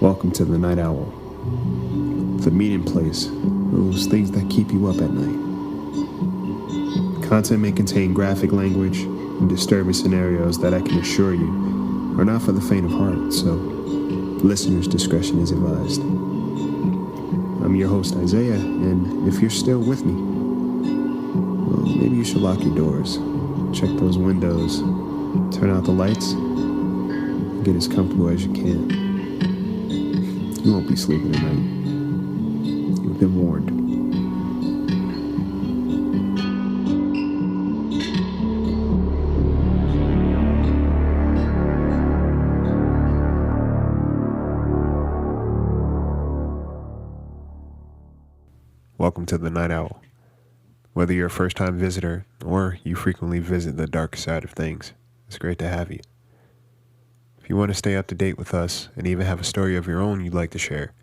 Welcome to the Night Owl, the meeting place, those things that keep you up at night. Content may contain graphic language and disturbing scenarios that I can assure you are not for the faint of heart, so listeners' discretion is advised. I'm your host, Isaiah, and if you're still with me, well, maybe you should lock your doors, check those windows, turn out the lights, and get as comfortable as you can. You won't be sleeping tonight. You've been warned. Welcome to the Night Owl. Whether you're a first-time visitor or you frequently visit the dark side of things, it's great to have you. If you want to stay up to date with us and even have a story of your own you'd like to share,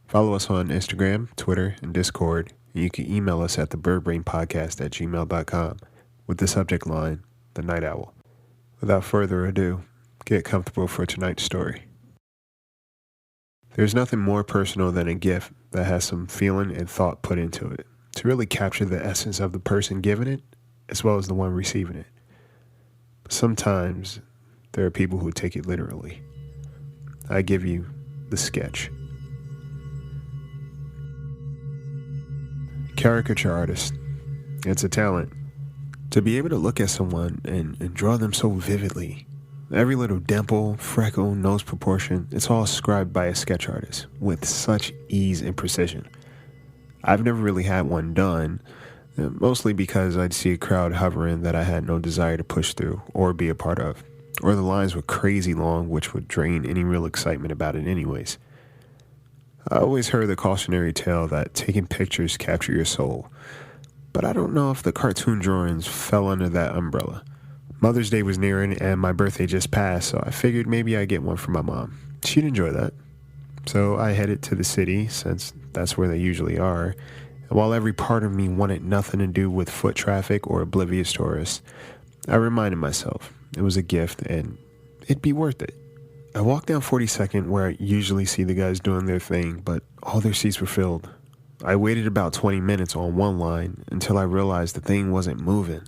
follow us on Instagram, Twitter, and Discord, and you can email us at thebirdbrainpodcast@gmail.com with the subject line, The Night Owl. Without further ado, get comfortable for tonight's story. There's nothing more personal than a gift that has some feeling and thought put into it to really capture the essence of the person giving it as well as the one receiving it. But sometimes there are people who take it literally. I give you the sketch. Caricature artist. It's a talent. To be able to look at someone and draw them so vividly. Every little dimple, freckle, nose proportion, it's all scribed by a sketch artist with such ease and precision. I've never really had one done, mostly because I'd see a crowd hovering that I had no desire to push through or be a part of, or the lines were crazy long, which would drain any real excitement about it anyways. I always heard the cautionary tale that taking pictures capture your soul, but I don't know if the cartoon drawings fell under that umbrella. Mother's Day was nearing and my birthday just passed, so I figured maybe I'd get one for my mom. She'd enjoy that. So I headed to the city, since that's where they usually are, and while every part of me wanted nothing to do with foot traffic or oblivious tourists, I reminded myself it was a gift and it'd be worth it. I walked down 42nd where I usually see the guys doing their thing, but all their seats were filled. I waited about 20 minutes on one line until I realized the thing wasn't moving.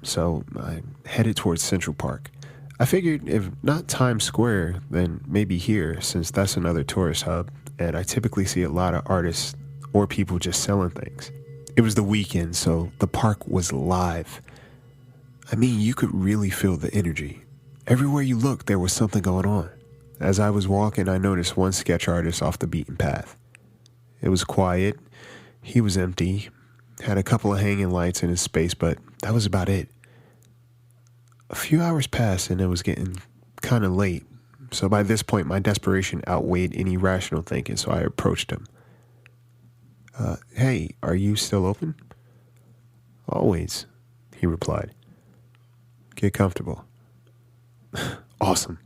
So I headed towards Central Park. I figured if not Times Square, then maybe here, since that's another tourist hub, and I typically see a lot of artists or people just selling things. It was the weekend, so the park was live. I mean, you could really feel the energy. Everywhere you looked, there was something going on. As I was walking, I noticed one sketch artist off the beaten path. It was quiet, he was empty, had a couple of hanging lights in his space, but that was about it. A few hours passed and it was getting kind of late, so by this point my desperation outweighed any rational thinking, so I approached him. Hey, are you still open? Always, he replied. Get comfortable. Awesome.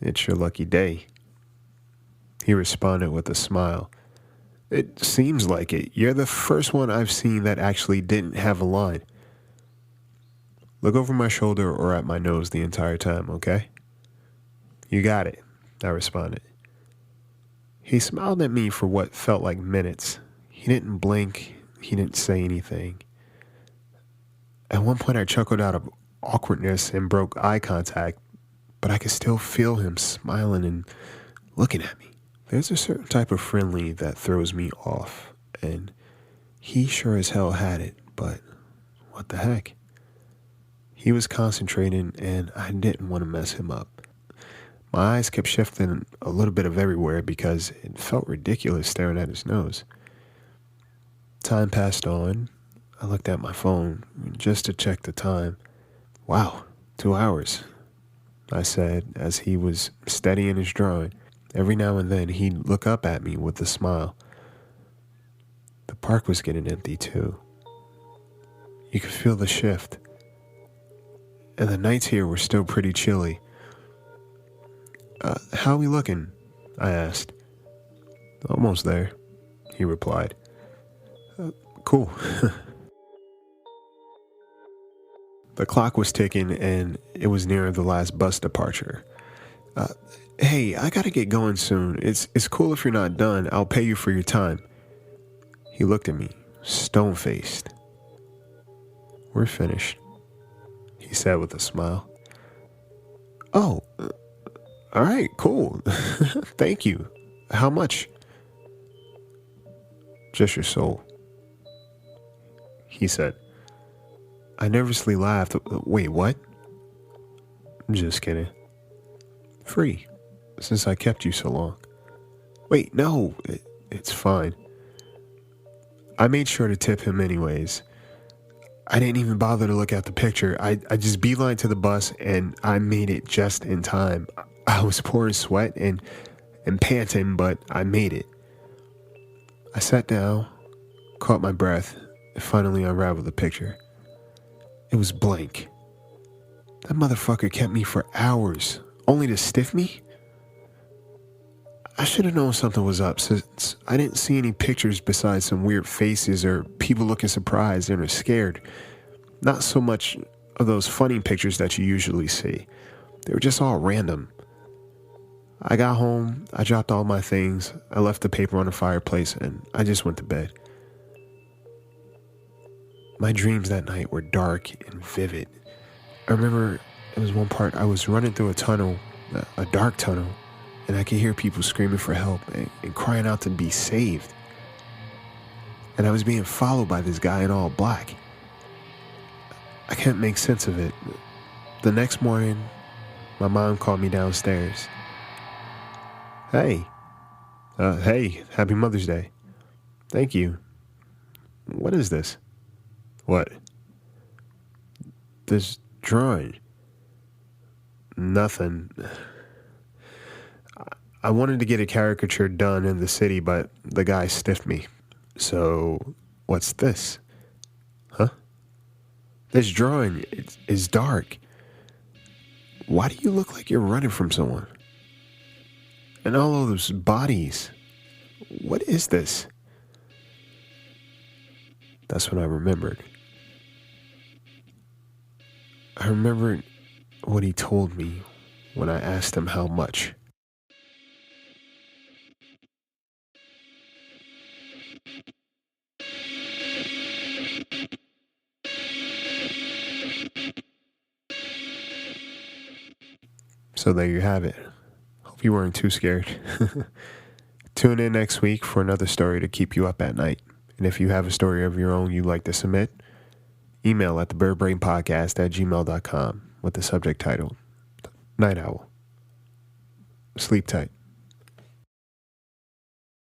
It's your lucky day. He responded with a smile. It seems like it. You're the first one I've seen that actually didn't have a line. Look over my shoulder or at my nose the entire time, okay? You got it, I responded. He smiled at me for what felt like minutes. He didn't blink. He didn't say anything. At one point I chuckled out of awkwardness and broke eye contact, but I could still feel him smiling and looking at me. There's a certain type of friendly that throws me off, and he sure as hell had it, but what the heck? He was concentrating, and I didn't want to mess him up. My eyes kept shifting a little bit of everywhere because it felt ridiculous staring at his nose. Time passed on. I looked at my phone just to check the time. Wow, 2 hours, I said as he was steadying his drawing. Every now and then he'd look up at me with a smile. The park was getting empty too. You could feel the shift. And the nights here were still pretty chilly. How are we looking? I asked. Almost there, he replied. Cool. The clock was ticking and it was near the last bus departure. Hey, I gotta get going soon. It's cool if you're not done. I'll pay you for your time. He looked at me, stone-faced. We're finished, he said with a smile. Oh, all right, cool. Thank you. How much? Just your soul, he said. I nervously laughed. Wait, what? Just kidding. Free, since I kept you so long. Wait, no, it's fine. I made sure to tip him anyways. I didn't even bother to look at the picture. I just beeline to the bus and I made it just in time. I was pouring sweat and panting, but I made it. I sat down, caught my breath, and finally unraveled the picture. It was blank. That motherfucker kept me for hours, only to stiff me? I should have known something was up since I didn't see any pictures besides some weird faces or people looking surprised and or scared. Not so much of those funny pictures that you usually see. They were just all random. I got home, I dropped all my things, I left the paper on the fireplace, and I just went to bed. My dreams that night were dark and vivid. I remember there was one part I was running through a tunnel, a dark tunnel, and I could hear people screaming for help and crying out to be saved. And I was being followed by this guy in all black. I can't make sense of it. The next morning, my mom called me downstairs. Hey, happy Mother's Day. Thank you. What is this? What? This drawing. Nothing. I wanted to get a caricature done in the city, but the guy stiffed me. So, what's this? Huh? This drawing is dark. Why do you look like you're running from someone? And all of those bodies. What is this? That's when I remembered. I remembered what he told me when I asked him how much. So there you have it. Hope you weren't too scared. Tune in next week for another story to keep you up at night. And if you have a story of your own you'd like to submit, email at thebirdbrainpodcast@gmail.com with the subject title, Night Owl. Sleep tight.